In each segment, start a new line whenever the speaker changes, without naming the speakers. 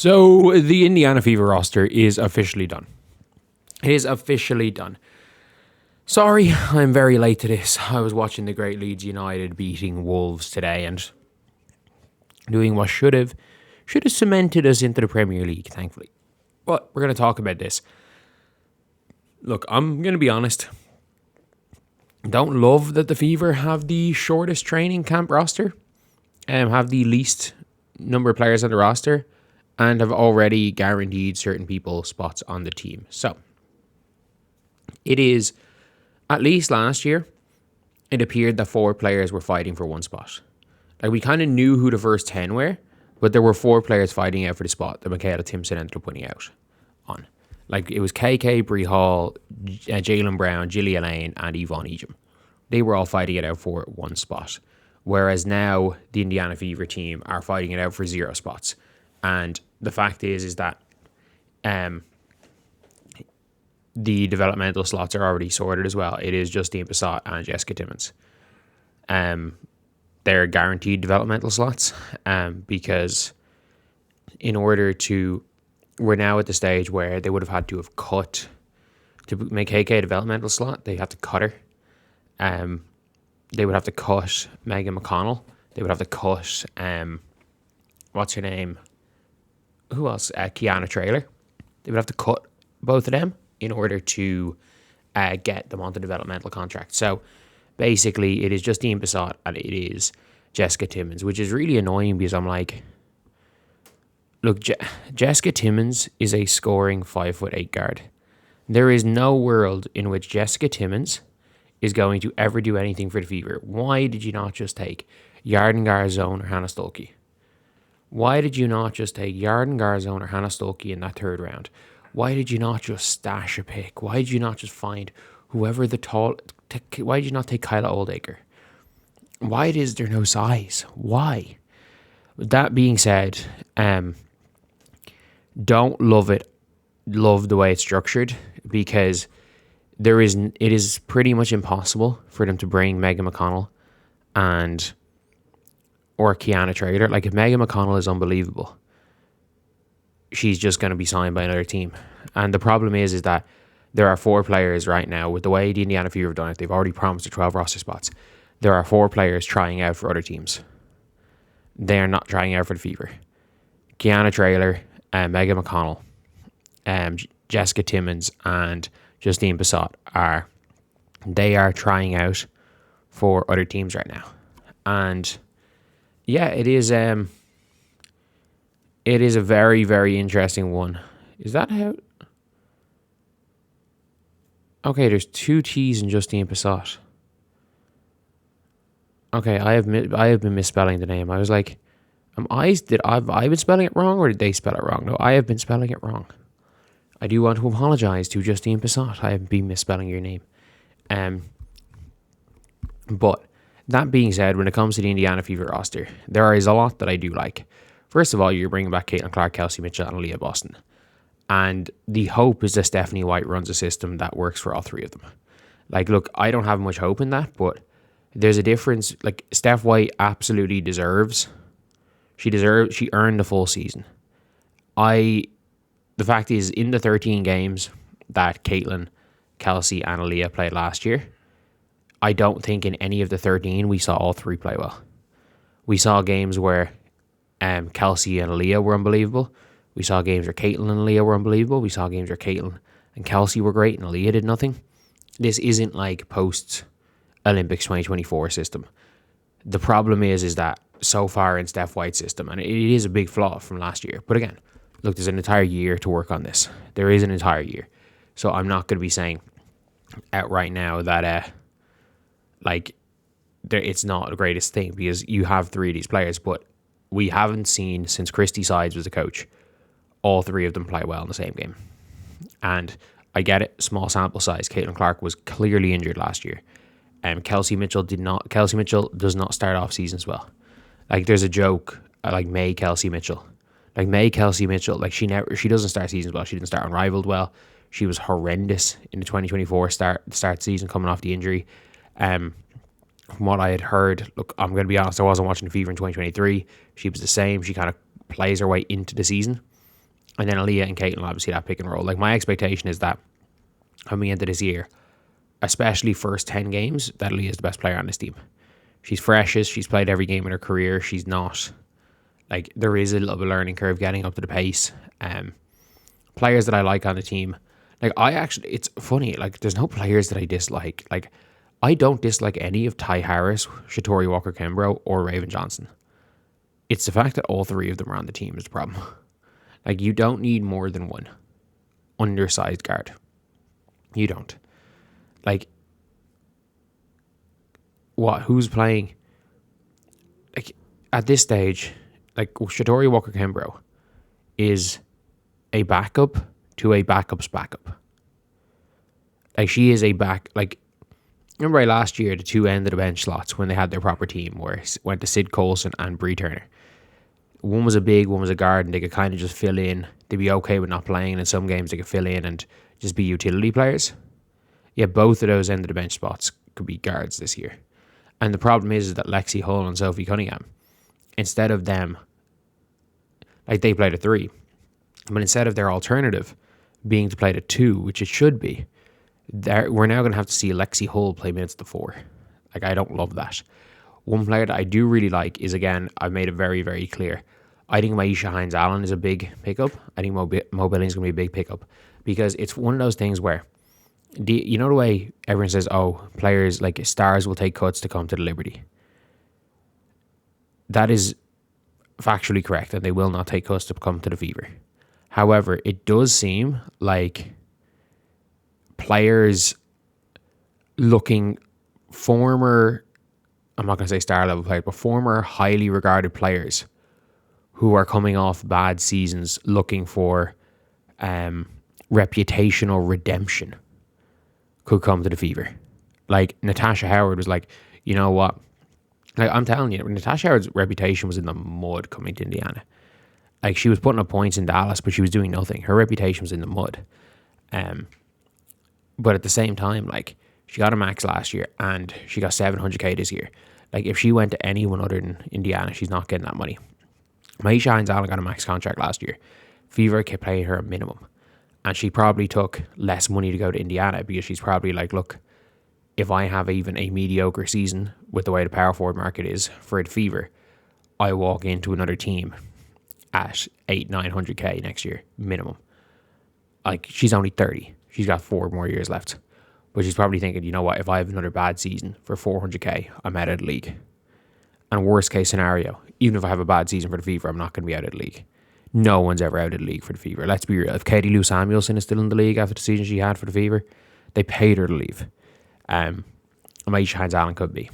So the Indiana Fever roster is officially done. It is officially done. Sorry, I'm very late to this. I was watching the great Leeds United beating Wolves today and doing what should have cemented us into the Premier League, thankfully. But we're going to talk about this. Look, I'm going to be honest. Don't love that the Fever have the shortest training camp roster, have the least number of players on the roster, and have already guaranteed certain people spots on the team. So, it is, at least last year, it appeared that 4 players were fighting for one spot. Like, we kind of knew who the first 10 were, but there were 4 players fighting out for the spot that Michaela Timpson ended up winning out on. Like, it was KK, Bree Hall, Jalen Brown, Gillia Lane, and Yvonne Ejim. They were all fighting it out for one spot. Whereas now, the Indiana Fever team are fighting it out for 0 spots. And the fact is that the developmental slots are already sorted as well. It is Justine Passat and Jessica Timmins. They're guaranteed developmental slots because in order to... We're now at the stage where they would have had to have cut... To make KK a developmental slot, they have to cut her. They would have to cut Megan McConnell. They would have to cut... what's her name? Who else? Kiana Traylor. They would have to cut both of them in order to get them onto developmental contracts. So basically, it is Justine Passat and it is Jessica Timmins, which is really annoying because I'm like, look, Jessica Timmins is a scoring 5'8" guard. There is no world in which Jessica Timmins is going to ever do anything for the Fever. Why did you not just take Yarden Garzone or Hannah Stolke? Why did you not just take Yarden Garzone or Hannah Stolke in that 3rd round? Why did you not just stash a pick? Why did you not just find whoever the tall... Why did you not take Kyla Oldacre? Why is there no size? Why? That being said, don't love the way it's structured because it is pretty much impossible for them to bring Megan McConnell or Kiana Traylor. Like, if Megan McConnell is unbelievable, she's just going to be signed by another team. And the problem is that there are 4 players right now, with the way the Indiana Fever have done it, they've already promised 12 roster spots. There are 4 players trying out for other teams. They are not trying out for the Fever. Kiana Traylor, Megan McConnell, Jessica Timmins, and Justine Passat are trying out for other teams right now. And yeah, it is a very, very interesting one. Is that how... Okay, there's 2 T's in Justine Passat. Okay, I have been misspelling the name. I was like, I've been spelling it wrong, or did they spell it wrong? No, I have been spelling it wrong. I do want to apologize to Justine Passat. I have been misspelling your name. But that being said, when it comes to the Indiana Fever roster, there is a lot that I do like. First of all, you're bringing back Caitlin Clark, Kelsey Mitchell, and Leah Boston. And the hope is that Stephanie White runs a system that works for all 3 of them. Like, look, I don't have much hope in that, but there's a difference. Like, Steph White absolutely deserves. She earned the full season. The fact is, in the 13 games that Caitlin, Kelsey, and Aaliyah played last year, I don't think in any of the 13 we saw all 3 play well. We saw games where Kelsey and Aaliyah were unbelievable. We saw games where Caitlin and Aaliyah were unbelievable. We saw games where Caitlin and Kelsey were great and Aaliyah did nothing. This isn't like post-Olympics 2024 system. The problem is that so far in Steph White's system, and it is a big flaw from last year, but again, look, there's an entire year to work on this. There is an entire year. So I'm not going to be saying outright now that it's not the greatest thing because you have 3 of these players, but we haven't seen, since Christy Sides was the coach, all 3 of them play well in the same game. And I get it, small sample size. Caitlin Clark was clearly injured last year. Kelsey Mitchell does not start off seasons well. Like, there's a joke, like May Kelsey Mitchell. Like, she doesn't start seasons well. She didn't start Unrivaled well. She was horrendous in the 2024 start season coming off the injury. From what I had heard, look, I'm going to be honest, I wasn't watching the Fever in 2023. She was the same. She kind of plays her way into the season. And then Aaliyah and Caitlin will obviously that pick and roll. Like, my expectation is that coming into this year, especially first 10 games, that Aaliyah is the best player on this team. She's freshest. She's played every game in her career. She's not, like, there is a little bit of a learning curve getting up to the pace. Players that I like on the team, like, it's funny, like, there's no players that I dislike. Like, I don't dislike any of Ty Harris, Shatori Walker-Kimbrough, or Raven Johnson. It's the fact that all three of them are on the team is the problem. Like, you don't need more than one undersized guard. You don't. Like, what? Who's playing? Like, at this stage, like, Shatori Walker-Kimbrough is a backup to a backup's backup. Like, she is a back. Like, remember last year, the two end of the bench slots when they had their proper team, where it went to Sid Coulson and Bree Turner. One was a big, one was a guard, and they could kind of just fill in. They'd be okay with not playing, and in some games they could fill in and just be utility players. Yeah, both of those end of the bench spots could be guards this year. And the problem is that Lexi Hull and Sophie Cunningham, instead of them, like, they played a 3, but instead of their alternative being to play the 2, which it should be, we're now going to have to see Lexi Hull play minutes to 4. Like, I don't love that. One player that I do really like is, again, I've made it very, very clear. I think Maisha Hines-Allen is a big pickup. I think Mo Billings is going to be a big pickup because it's one of those things where, you know the way everyone says, oh, players like stars will take cuts to come to the Liberty. That is factually correct, and they will not take cuts to come to the Fever. However, it does seem like players looking former, I'm not going to say star level players, but former highly regarded players who are coming off bad seasons looking for reputational redemption could come to the Fever. Like, Natasha Howard was like, you know what? Like, I'm telling you, Natasha Howard's reputation was in the mud coming to Indiana. Like, she was putting up points in Dallas, but she was doing nothing. Her reputation was in the mud. But at the same time, like, she got a max last year and she got $700K this year. Like, if she went to anyone other than Indiana, she's not getting that money. Maisha Hines-Allen got a max contract last year. Fever kept paying her a minimum. And she probably took less money to go to Indiana because she's probably like, look, if I have even a mediocre season with the way the power forward market is for the Fever, I walk into another team at $800-900K next year, minimum. Like, she's only 30. She's got 4 more years left. But she's probably thinking, you know what, if I have another bad season for $400K, I'm out of the league. And worst case scenario, even if I have a bad season for the Fever, I'm not going to be out of the league. No one's ever out of the league for the Fever. Let's be real. If Katie Lou Samuelson is still in the league after the season she had for the Fever, they paid her to leave. Maisha Hines-Allen could be.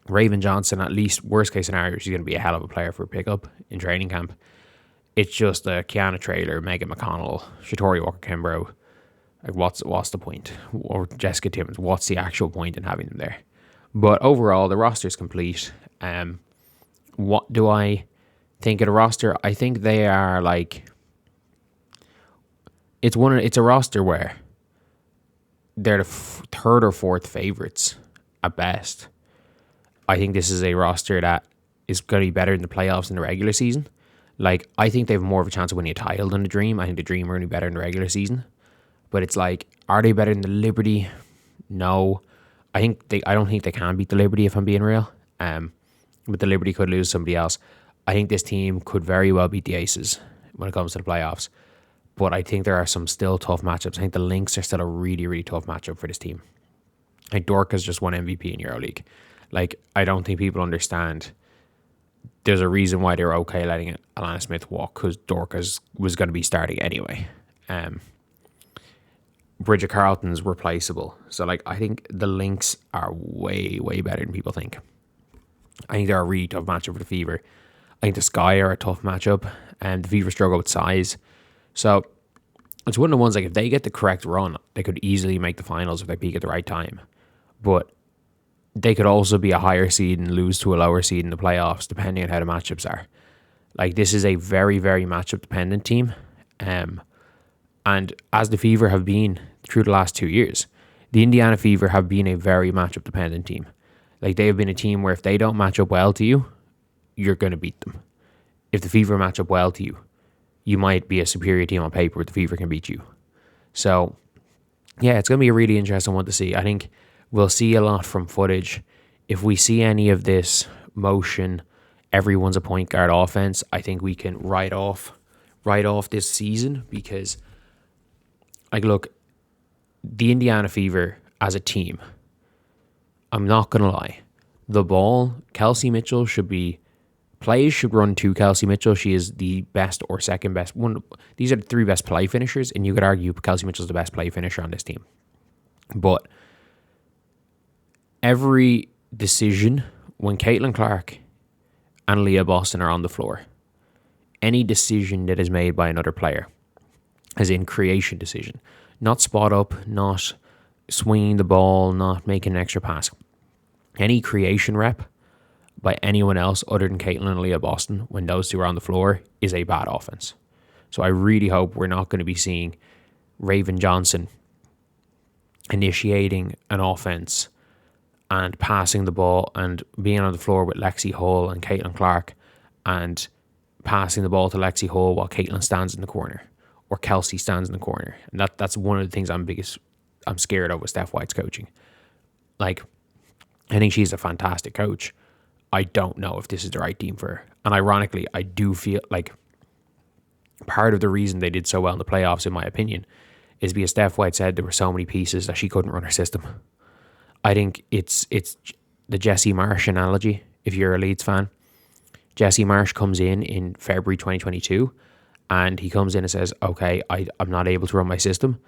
Raven Johnson, at least worst case scenario, she's going to be a hell of a player for a pickup in training camp. It's just Kiana Traylor, Megan McConnell, Shatori Walker-Kimbrough. Like, what's the point? Or Jessica Timmons, what's the actual point in having them there? But overall, the roster's complete. What do I think of the roster? I think they are like, it's a roster where they're the third or fourth favorites at best. I think this is a roster that is going to be better in the playoffs than the regular season. Like, I think they have more of a chance of winning a title than the Dream. I think the Dream are going to be better in the regular season. But it's like, are they better than the Liberty? No. I don't think they can beat the Liberty, if I'm being real. But the Liberty could lose somebody else. I think this team could very well beat the Aces when it comes to the playoffs. But I think there are some still tough matchups. I think the Lynx are still a really, really tough matchup for this team. Like, Dorcas just won MVP in EuroLeague. Like, I don't think people understand. There's a reason why they were okay letting Alana Smith walk, because Dorcas was going to be starting anyway. Bridget Carlton's replaceable. So, like, I think the Lynx are way, way better than people think. I think they're a really tough matchup for the Fever. I think the Sky are a tough matchup, and the Fever struggle with size. So, it's one of the ones, like, if they get the correct run, they could easily make the finals if they peak at the right time. But they could also be a higher seed and lose to a lower seed in the playoffs, depending on how the matchups are. Like, this is a very, very matchup-dependent team. And as the Fever have been through the last 2 years, the Indiana Fever have been a very matchup-dependent team. Like, they have been a team where if they don't match up well to you, you're going to beat them. If the Fever match up well to you, you might be a superior team on paper, but the Fever can beat you. So, yeah, it's going to be a really interesting one to see. I think we'll see a lot from footage. If we see any of this motion, everyone's a point guard offense, I think we can write off this season because, like, look, the Indiana Fever as a team, I'm not going to lie. The ball, Kelsey Mitchell should run to Kelsey Mitchell. She is the best or second best. These are the three best play finishers, and you could argue Kelsey Mitchell's the best play finisher on this team. But every decision when Caitlin Clark and Leah Boston are on the floor, any decision that is made by another player, as in creation decision, not spot up, not swinging the ball, not making an extra pass, any creation rep by anyone else other than Caitlin and Leah Boston when those two are on the floor is a bad offense. So I really hope we're not going to be seeing Raven Johnson initiating an offense and passing the ball and being on the floor with Lexi Hull and Caitlin Clark and passing the ball to Lexi Hull while Caitlin stands in the corner or Kelsey stands in the corner. And that's one of the things I'm scared of with Steph White's coaching. Like, I think she's a fantastic coach. I don't know if this is the right team for her. And ironically, I do feel like part of the reason they did so well in the playoffs, in my opinion, is because Steph White said there were so many pieces that she couldn't run her system. I think it's the Jesse Marsh analogy, if you're a Leeds fan. Jesse Marsh comes in February 2022, and he comes in and says, okay, I'm not able to run my system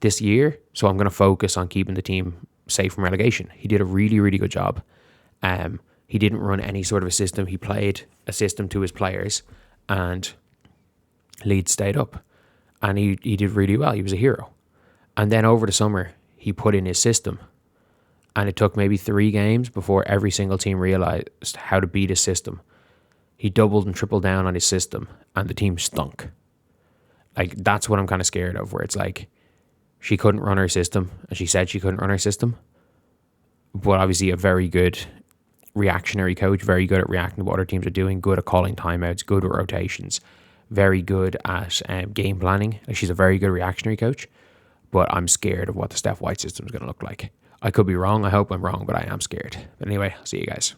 this year, so I'm going to focus on keeping the team safe from relegation. He did a really, really good job. He didn't run any sort of a system. He played a system to his players, and Leeds stayed up. And he did really well. He was a hero. And then over the summer, he put in his system. And it took maybe 3 games before every single team realized how to beat his system. He doubled and tripled down on his system, and the team stunk. Like, that's what I'm kind of scared of, where it's like, she couldn't run her system, and she said she couldn't run her system. But obviously a very good reactionary coach, very good at reacting to what other teams are doing, good at calling timeouts, good at rotations, very good at game planning. Like, she's a very good reactionary coach, but I'm scared of what the Steph White system is going to look like. I could be wrong. I hope I'm wrong, but I am scared. But anyway, I'll see you guys.